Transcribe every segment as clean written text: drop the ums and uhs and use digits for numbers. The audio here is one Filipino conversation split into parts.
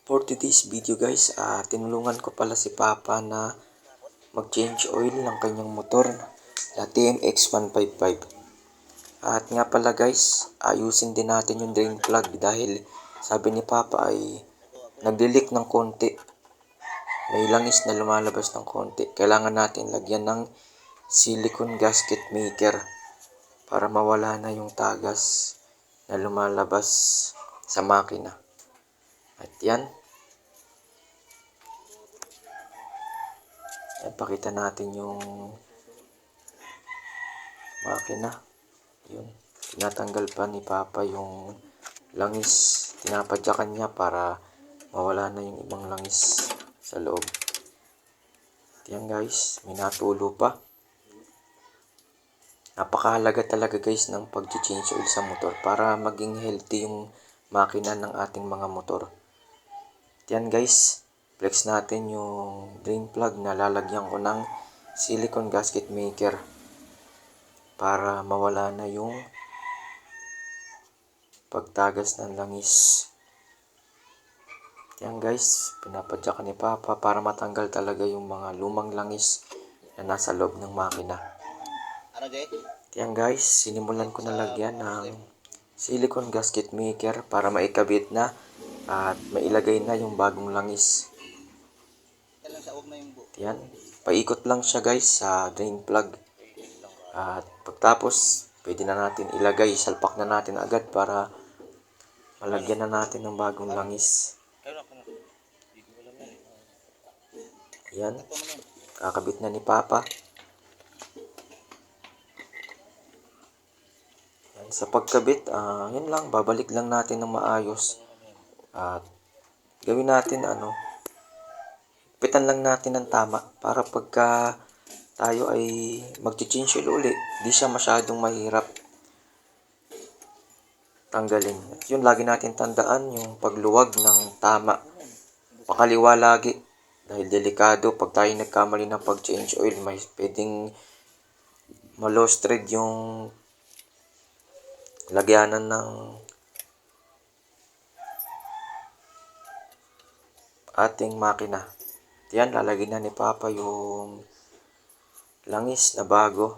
For today's video guys, tinulungan ko pala si Papa na mag-change oil ng kanyang motor na TMX 155. At nga pala guys, ayusin din natin yung drain plug dahil sabi ni Papa ay nagli-leak ng konti. May langis na lumalabas ng konti. Kailangan natin lagyan ng silicone gasket maker para mawala na yung tagas na lumalabas sa makina. At yan. Pakita natin yung makina. Yun. Tinatanggal pa ni Papa yung langis. Tinapadyakan niya para mawala na yung ibang langis sa loob. At yan guys, may natulo pa. Napakahalaga talaga guys ng pag-change oil sa motor para maging healthy yung makina ng ating mga motor. At yan guys, flex natin yung drain plug na lalagyan ko ng silicone gasket maker para mawala na yung pagtagas ng langis. At yan guys, pinapadyakan ni Papa para matanggal talaga yung mga lumang langis na nasa loob ng makina. At yan guys, sinimulan ko na lagyan ng silicone gasket maker para maikabit na at mailagay na yung bagong langis. At yan, paikot lang siya guys sa drain plug. At pagtapos, pwede na natin ilagay, salpak na natin agad para malagyan na natin ng bagong langis. Yan, kakabit na ni Papa. Yan, sa pagkabit, yun lang, babalik lang natin ng maayos. At gawin natin pitan lang natin ng tama para pagka tayo ay mag-change oil uli, di siya masyadong mahirap tanggalin. At yun, lagi natin tandaan yung pagluwag ng tama. Pakaliwa lagi dahil delikado pag tayo nagkamali ng pag-change oil, may pwedeng ma-lost thread yung lagyanan ng ating makina. Yan, lalagyan na ni Papa yung langis na bago.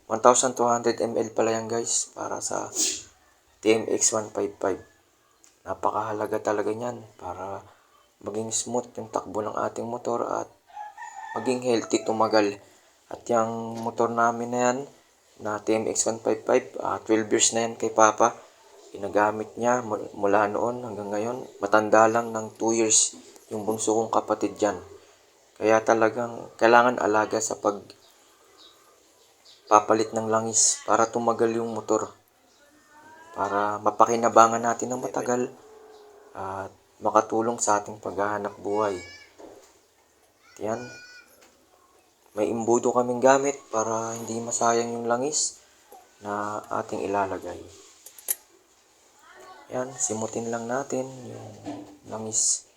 1,200 ml pala yan guys para sa TMX 155. Napakahalaga talaga niyan para maging smooth yung takbo ng ating motor at maging healthy tumagal. At yung motor namin na yan na TMX 155, 12 years na yan kay Papa. Ginagamit niya mula noon hanggang ngayon. Matanda lang ng 2 years yung bunso kong kapatid dyan. Kaya talagang kailangan alaga sa pagpapalit ng langis para tumagal yung motor. Para mapakinabangan natin ng matagal at makatulong sa ating paghahanap buhay. Yan. May imbudo kaming gamit para hindi masayang yung langis na ating ilalagay. Yan, simutin lang natin yung langis.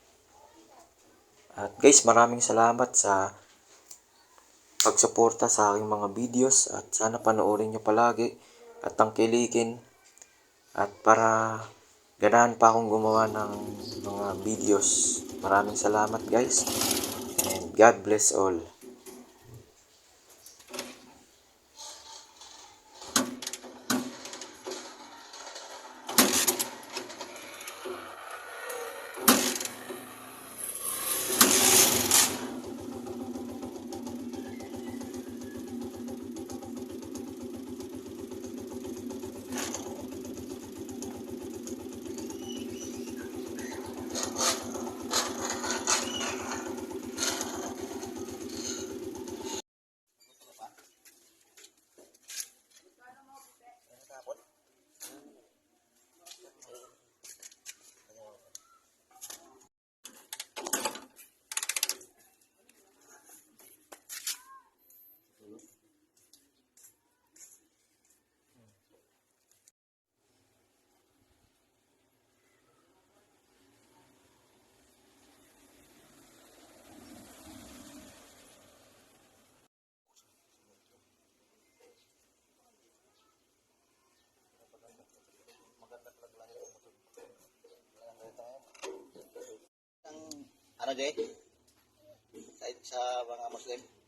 At guys, maraming salamat sa pagsuporta sa aking mga videos at sana panoorin nyo palagi at tangkilikin at para ganahan pa akong gumawa ng mga videos. Maraming salamat guys and God bless all. Ano, Jay? Sa mga Muslim?